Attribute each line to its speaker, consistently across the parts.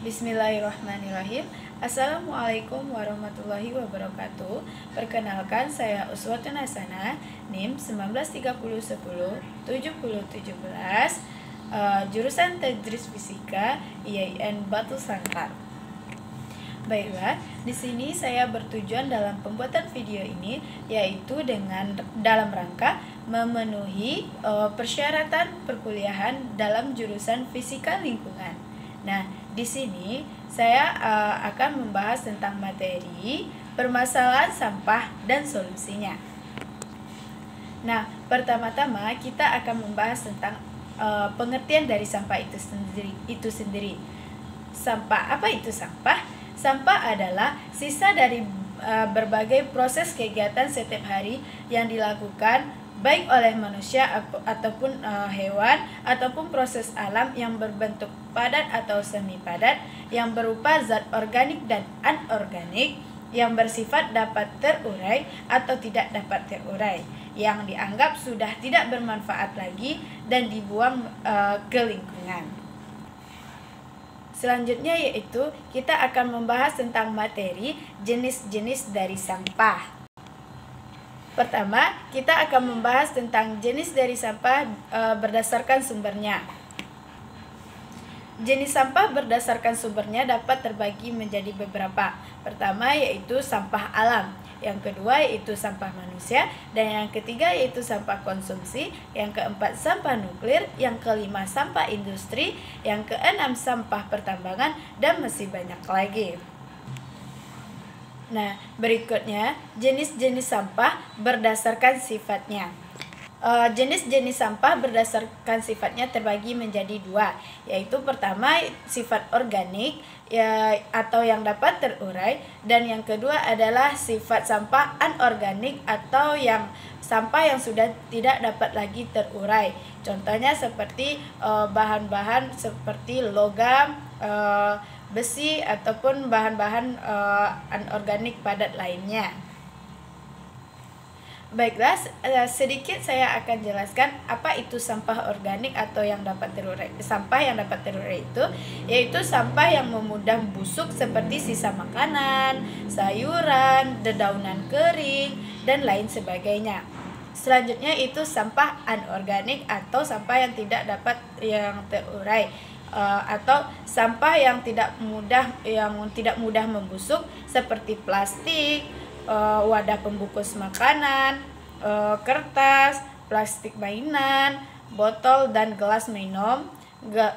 Speaker 1: Bismillahirrahmanirrahim. Assalamualaikum warahmatullahi wabarakatuh. Perkenalkan, saya Uswatun Hasanah, NIM 1930107017, jurusan Tadris Fisika, IAIN Batu Sangkar. Baiklah, di sini saya bertujuan dalam pembuatan video ini yaitu dalam rangka memenuhi persyaratan perkuliahan dalam jurusan Fisika Lingkungan. Nah, di sini saya akan membahas tentang materi permasalahan sampah dan solusinya. Nah, pertama-tama kita akan membahas tentang pengertian dari sampah itu sendiri. Sampah, apa itu sampah? Sampah adalah sisa dari berbagai proses kegiatan setiap hari yang dilakukan baik oleh manusia ataupun hewan ataupun proses alam yang berbentuk padat atau semi padat yang berupa zat organik dan anorganik yang bersifat dapat terurai atau tidak dapat terurai yang dianggap sudah tidak bermanfaat lagi dan dibuang ke lingkungan. Selanjutnya yaitu kita akan membahas tentang materi jenis-jenis dari sampah. Pertama, kita akan membahas tentang jenis dari sampah berdasarkan sumbernya. Jenis sampah berdasarkan sumbernya dapat terbagi menjadi beberapa. Pertama yaitu sampah alam, yang kedua yaitu sampah manusia, dan yang ketiga yaitu sampah konsumsi, yang keempat sampah nuklir, yang kelima sampah industri, yang keenam sampah pertambangan, dan masih banyak lagi. Nah, berikutnya jenis-jenis sampah berdasarkan sifatnya. Jenis-jenis sampah berdasarkan sifatnya terbagi menjadi dua, yaitu pertama sifat organik atau yang dapat terurai, dan yang kedua adalah sifat sampah anorganik atau yang sampah yang sudah tidak dapat lagi terurai. Contohnya seperti bahan-bahan seperti logam, besi ataupun bahan-bahan anorganik padat lainnya. Baiklah, sedikit saya akan jelaskan apa itu sampah organik atau yang dapat terurai. Sampah yang dapat terurai itu yaitu sampah yang memudah busuk seperti sisa makanan, sayuran, dedaunan kering, dan lain sebagainya. Selanjutnya itu sampah anorganik atau sampah yang tidak dapat terurai. Atau sampah yang tidak mudah membusuk seperti plastik, wadah pembungkus makanan, kertas, plastik mainan, botol dan gelas minum,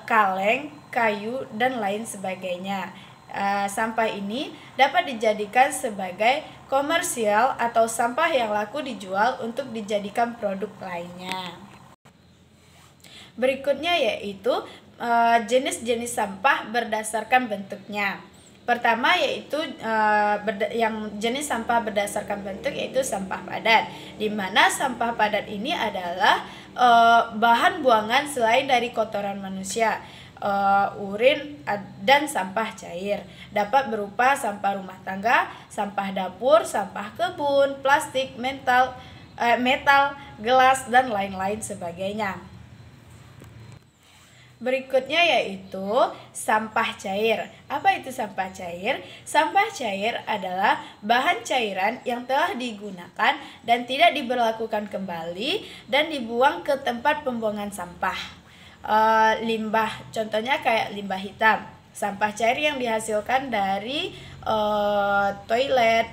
Speaker 1: kaleng, kayu, dan lain sebagainya. Sampah ini dapat dijadikan sebagai komersial atau sampah yang laku dijual untuk dijadikan produk lainnya. Berikutnya yaitu jenis-jenis sampah berdasarkan bentuknya. Pertama yaitu yang jenis sampah berdasarkan bentuk yaitu sampah padat, di mana sampah padat ini adalah bahan buangan selain dari kotoran manusia, urin, dan sampah cair. Dapat berupa sampah rumah tangga, sampah dapur, sampah kebun, plastik, metal, gelas, dan lain-lain sebagainya. Berikutnya yaitu sampah cair. Apa itu sampah cair? Sampah cair adalah bahan cairan yang telah digunakan dan tidak diberlakukan kembali dan dibuang ke tempat pembuangan sampah. Limbah, contohnya kayak limbah hitam. Sampah cair yang dihasilkan dari toilet.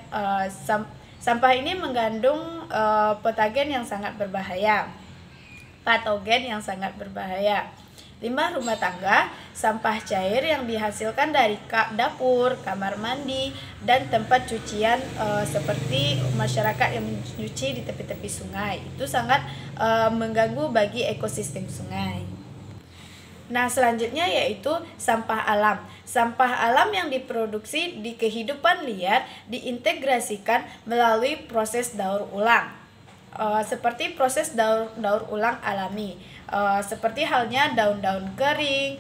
Speaker 1: Sampah ini mengandung patogen yang sangat berbahaya. Limbah rumah tangga, sampah cair yang dihasilkan dari dapur, kamar mandi, dan tempat cucian seperti masyarakat yang mencuci di tepi-tepi sungai. Itu sangat mengganggu bagi ekosistem sungai. Nah, selanjutnya yaitu sampah alam. Sampah alam yang diproduksi di kehidupan liar diintegrasikan melalui proses daur ulang. Seperti proses daur ulang alami, seperti halnya daun-daun kering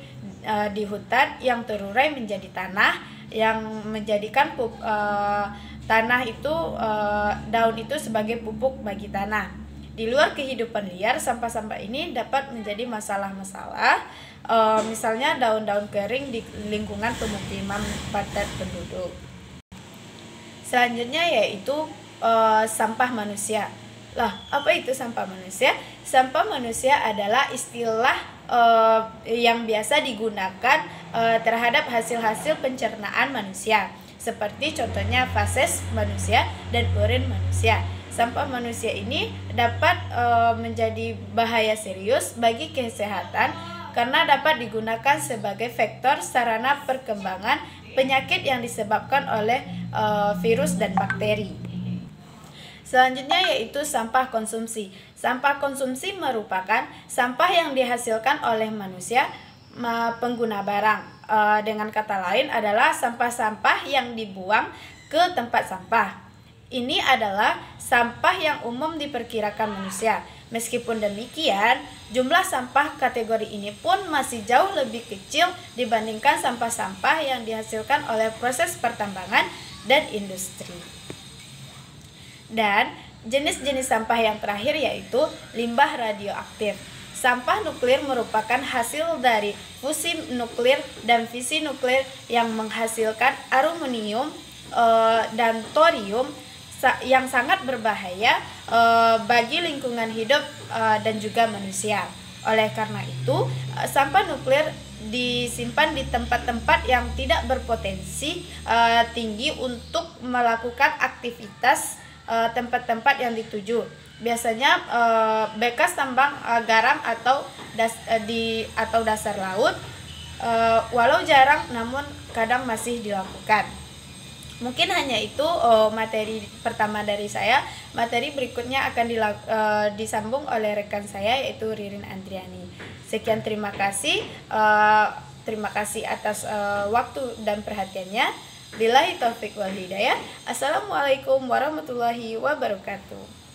Speaker 1: di hutan yang terurai menjadi tanah, yang menjadikan tanah itu daun itu sebagai pupuk bagi tanah. Di luar kehidupan liar, sampah-sampah ini dapat menjadi masalah-masalah, misalnya daun-daun kering di lingkungan pemukiman padat penduduk. Selanjutnya yaitu sampah manusia. Lah, apa itu sampah manusia? Sampah manusia adalah istilah yang biasa digunakan terhadap hasil-hasil pencernaan manusia, seperti contohnya feses manusia dan urin manusia. Sampah manusia ini dapat menjadi bahaya serius bagi kesehatan karena dapat digunakan sebagai vektor sarana perkembangan penyakit yang disebabkan oleh virus dan bakteri. Selanjutnya yaitu sampah konsumsi. Sampah konsumsi merupakan sampah yang dihasilkan oleh manusia pengguna barang. Dengan kata lain adalah sampah-sampah yang dibuang ke tempat sampah. Ini adalah sampah yang umum diperkirakan manusia. Meskipun demikian, jumlah sampah kategori ini pun masih jauh lebih kecil dibandingkan sampah-sampah yang dihasilkan oleh proses pertambangan dan industri. Dan jenis-jenis sampah yang terakhir yaitu limbah radioaktif. Sampah nuklir merupakan hasil dari fusi nuklir dan fisi nuklir yang menghasilkan aluminium dan thorium yang sangat berbahaya bagi lingkungan hidup dan juga manusia. Oleh karena itu, sampah nuklir disimpan di tempat-tempat yang tidak berpotensi tinggi untuk melakukan aktivitas tempat-tempat yang dituju. Biasanya bekas tambang garam atau dasar laut, walau jarang namun kadang masih dilakukan. Mungkin hanya itu materi pertama dari saya. Materi berikutnya akan disambung oleh rekan saya yaitu Ririn Andriani. Sekian, terima kasih. Terima kasih atas waktu dan perhatiannya. Billahi taufik wal hidayah. Assalamualaikum warahmatullahi wabarakatuh.